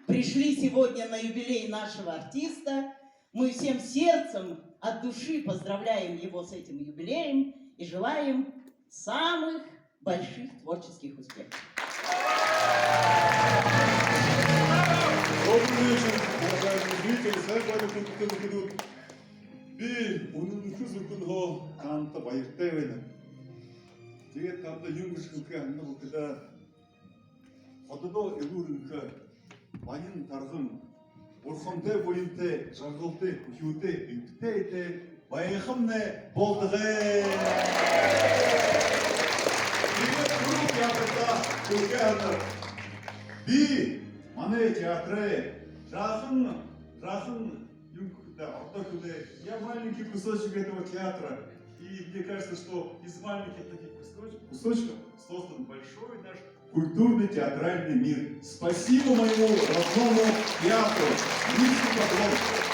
пришли сегодня на юбилей нашего артиста. Мы всем сердцем от души поздравляем его с этим юбилеем и желаем самых больших творческих успехов. Добрый вечер, уважаемые зрители. Сайбаны күн би унун күзүкүнго канта байыртабайна. Тэгээд канта юнгушкүнкө аннуу кыда ододо элурүнкө баян таргын урхамдэ боюнте жаргалты хүюте үптэйте баяхымне болдыгы. Тэгээд бүгүн театрда көргөн би манай театры жахын юнгда отдохуде. Я маленький кусочек этого театра. И мне кажется, что из маленьких таких кусочков создан большой наш культурный театральный мир. Спасибо моему родному театру. Низкий поклон.